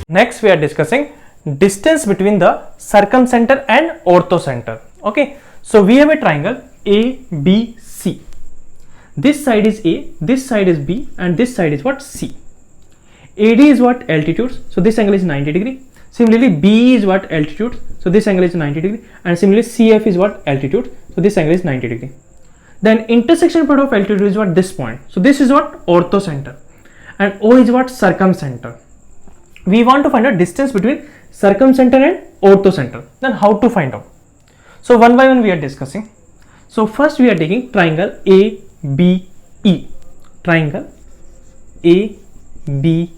Next we are discussing distance between the circumcenter and orthocenter. Okay, so we have a triangle ABC. This side is A, this side is B, and this side is what? C. AD is what? Altitude, so this angle is 90 degree. Similarly B is what? Altitude, so this angle is 90 degree, and similarly CF is what? Altitude, so this angle is 90 degree. Then intersection point of altitude is what? This point, so this is what? Orthocenter, and O is what? Circumcenter. We want to find out distance between circumcenter and orthocenter. Then how to find out? So one by one we are discussing. So first we are taking triangle ABE. Triangle ABE.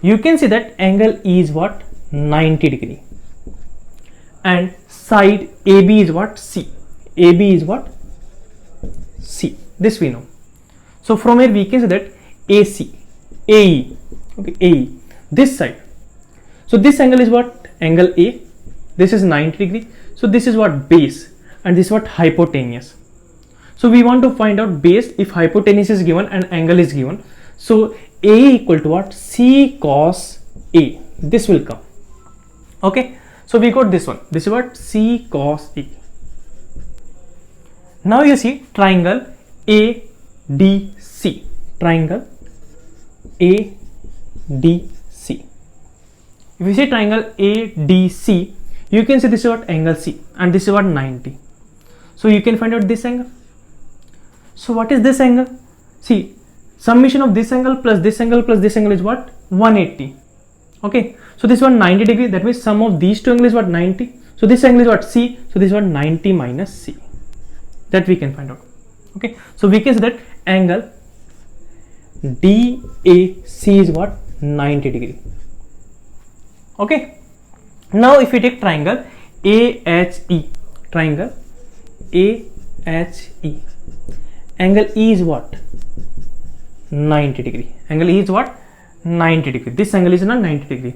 You can see that angle E is what? 90 degree. And side AB is what? C. AB is what? C. This we know. So from here we can say that AC, AE. Okay, AE, this side. So this angle is what? Angle A. This is 90 degree. So this is what? Base, and this is what? Hypotenuse. So we want to find out base if hypotenuse is given and angle is given. So A equal to what? C cos A. This will come. Okay, so we got this one. This is what? C cos A. Now you see triangle ADC. Triangle ADC. If you see triangle ADC, you can see this is what? Angle C, and this is what? 90. So you can find out this angle. So what is this angle? See, summation of this angle plus this angle plus this angle is what? 180. Okay, so this one 90 degree, that means sum of these two angles is what? 90. So this angle is what? C, so this is what? 90 minus C. That we can find out. Okay, so we can say that angle DAC is what? 90 degree. Okay, now if we take triangle AHE, triangle AHE, angle E is what? 90 degree. Angle E is what? 90 degree. This angle is not 90 degree.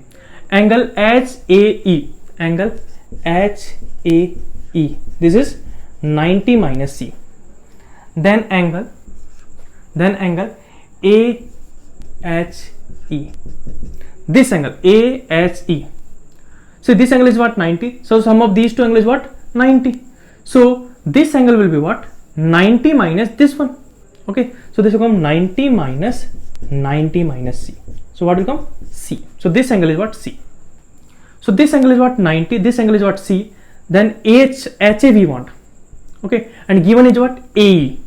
Angle HAE, angle HAE, this is 90 minus C. Then angle AHE, this angle AHE. So this angle is what? 90. So sum of these two angles is what? 90. So this angle will be what? 90 minus this one. Okay, so this will come 90 minus C. So what will come? C. So this angle is what? C. So this angle is what? 90. This angle is what? C. Then HA we want. Okay, and given is what? AE.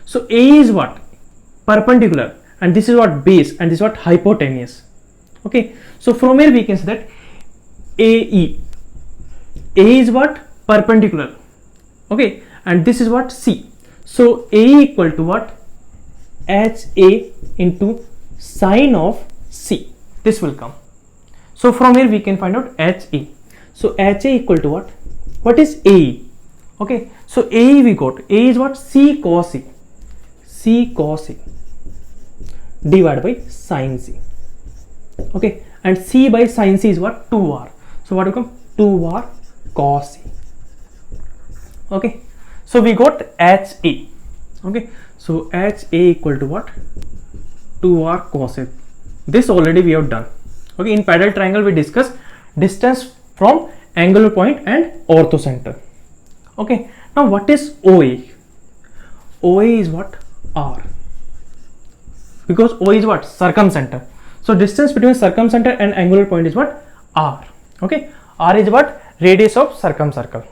So AE is what? Perpendicular, and this is what? Base, and this is what? Hypotenuse. Okay, so from here we can say that AE is what? Perpendicular. Okay, and this is what? C. So AE equal to what? HA into sine of C. This will come. So from here we can find out HA. So HA equal to what? What is AE? Okay, so AE we got. A is what? C cos A. C cos A divided by sine C. Okay, and C by sine C is what? 2R. So what will come? 2R cos A. Okay, so we got HA. Okay, so HA equal to what? 2R cos A. This already we have done. Okay, in parallel triangle we discussed distance from angular point and orthocenter. Okay, now what is OA? OA is what? R. Because O is what? Circumcenter. So distance between circumcenter and angular point is what? R. Okay, R is what? Radius of circumcircle.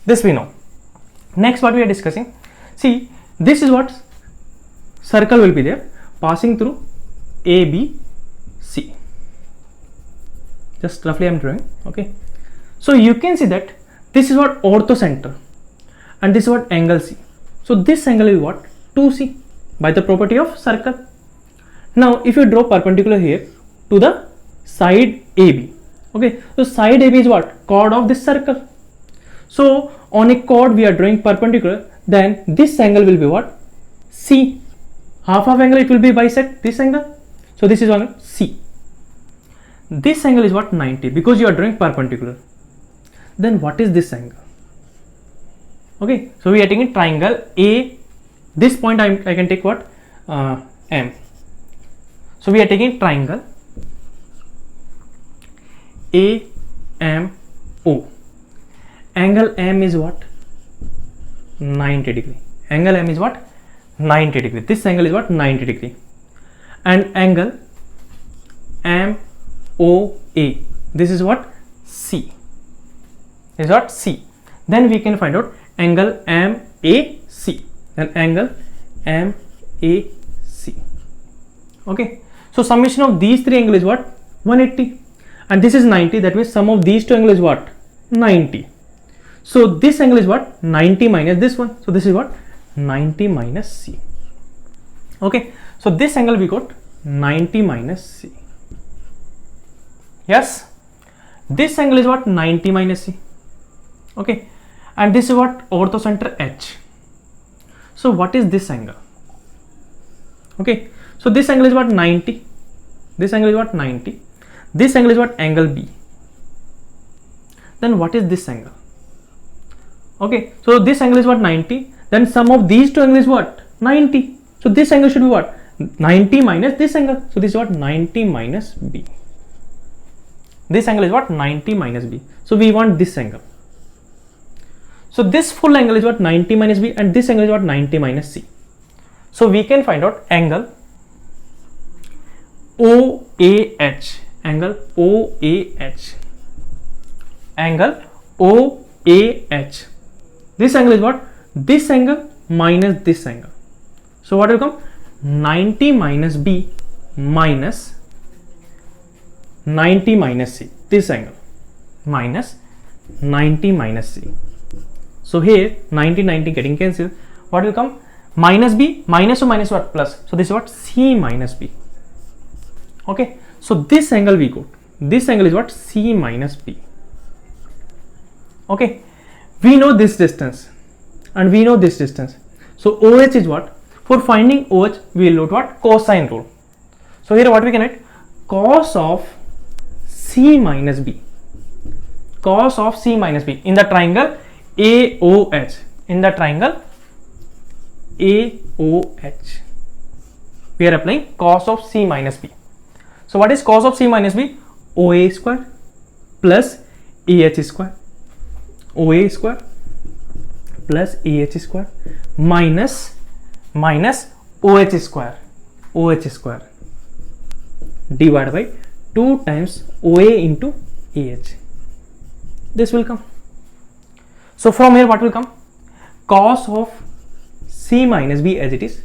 This we know. Next what we are discussing, see, this is what? Circle will be there passing through ABC. Just roughly I am drawing. Okay, so you can see that this is what? Orthocenter, and this is what? Angle C. So this angle is what? 2C by the property of circle. Now if you draw perpendicular here to the side AB, okay, so side AB is what? Chord of this circle. So on a chord we are drawing perpendicular, then this angle will be what? C. Half of angle it will be bisect this angle. So this is angle C. This angle is what? 90, because you are drawing perpendicular. Then what is this angle? Okay, so we are taking triangle this point I can take what? M. So we are taking triangle AMO. Angle M is what? 90 degree. Angle M is what? 90 degree. This angle is what? 90 degree. And angle MOA, this is what? C. This is what? C. Then we can find out angle MAC. Then angle MAC. Okay. So summation of these three angles is what? 180. And this is 90. That means sum of these two angles is what? 90. So this angle is what? 90 minus this one. So this is what? 90 minus C. Okay. So this angle we got 90 minus C. Yes. This angle is what? 90 minus C. Okay. And this is what? Orthocenter H. So what is this angle? Okay. So this angle is what? 90. This angle is what? 90. This angle is what? Angle B. Then what is this angle? Okay. So this angle is what? 90. Then sum of these two angles is what? 90. So this angle should be what? 90 minus this angle. So this is what? 90 minus B. This angle is what? 90 minus B. So we want this angle. So this full angle is what? 90 minus B, and this angle is what? 90 minus C. So we can find out angle OAH. Angle OAH. Angle OAH. This angle is what? This angle minus this angle. So what will come? 90 minus B minus 90 minus C. This angle minus 90 minus C. So here 90 90 getting cancelled. What will come? Minus B, minus to minus what? Plus. So this is what? C minus B. Okay. So this angle we got. This angle is what? C minus B. Okay. We know this distance and we know this distance. So OH is what? For finding OH, we will note what? Cosine rule. So here what we can write? Cos of C minus B. Cos of C minus B in the triangle AOH. In the triangle AOH, we are applying cos of C minus B. So what is cos of C minus B? OA square plus AH square. OA square plus AH square minus OH square. OH square divided by 2 times OA into AH. This will come. So from here what will come? Cos of C minus B as it is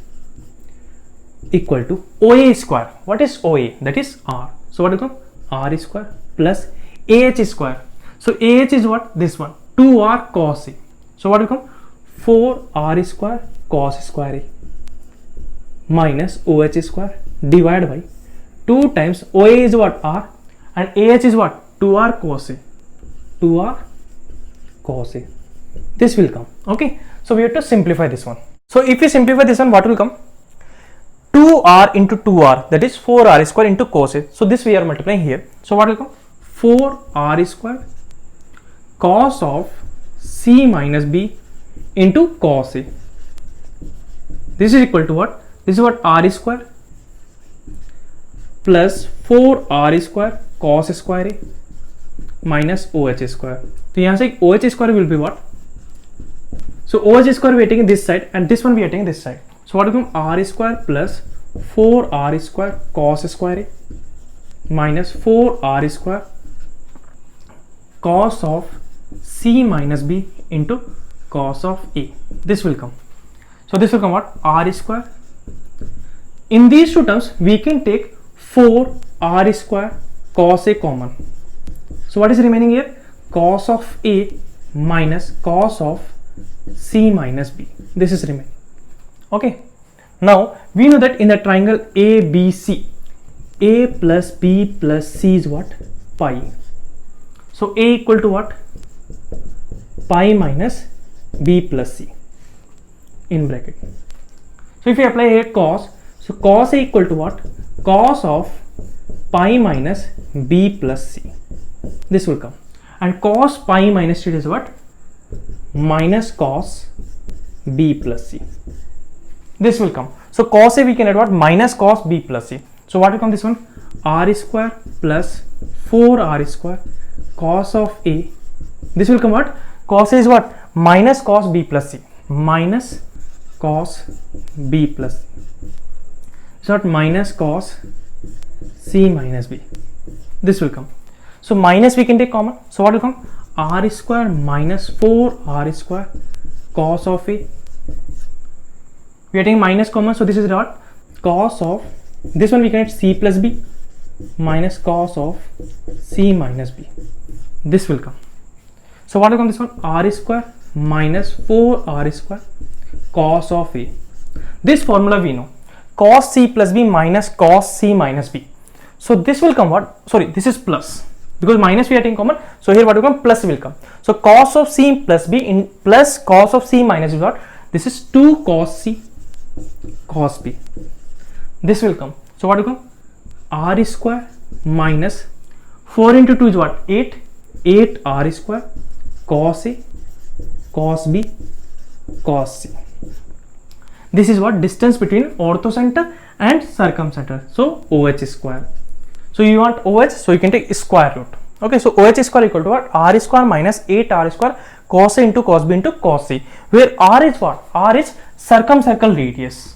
equal to OA square. What is OA? That is R. So what will come? R square plus AH square. So AH is what? This one. 2R cos A. So what will come? 4R square cos square A minus OH square divided by 2 times OA is what? R, and AH is what? 2R cos A. 2R cos A. This will come. Okay. So we have to simplify this one. So if we simplify this one, what will come? 2R into 2R, that is 4R square into cos A. So this we are multiplying here. So what will come? 4R square cos of C minus B into cos A. This is equal to what? This is what? R square plus 4R square cos square A minus OH square. So यहाँ से OH square will be what? So OH square we are taking this side and this one we are taking this side. So what will become? R square plus 4R square cos square A minus 4R square cos of C minus B into cos of A. This will come. So this will come what? R square. In these two terms we can take 4R square cos A common. So what is remaining here? Cos of A minus cos of C minus B. This is remaining. Okay. Now we know that in the triangle ABC, A plus B plus C is what? Pi. So A equal to what? Pi minus B plus C in bracket. So if we apply here cos, so cos A equal to what? Cos of pi minus B plus C. This will come. And cos pi minus C is what? Minus cos B plus C. This will come. So cos A we can add what? Minus cos B plus C. So what will come this one? R square plus 4R square cos of A. This will come what? Cos A is what? Minus cos B plus C. Minus cos B plus C. So what? Minus cos C minus B. This will come. So minus we can take common. So what will come? R square minus 4R square cos of A. We are taking minus common, so this is what? Cos of, this one we can add C plus B minus cos of C minus B. This will come. So what will come this one? R square minus 4R square cos of A. This formula we know. Cos C plus B minus cos C minus B. So this will come what? Sorry, this is plus. Because minus we are taking common. So here what will come? Plus will come. So cos of C plus B in plus cos of C minus B what? This is 2 cos C cos B. This will come. So what will come? R square minus 4 into 2 is what? 8. 8 R square cos A cos B cos C. This is what? Distance between orthocenter and circumcenter. So OH square. So you want OH, so you can take square root. Okay, so OH square equal to what? R square minus 8R square cos A into cos B into cos C, where R is what? R is circumcircle radius.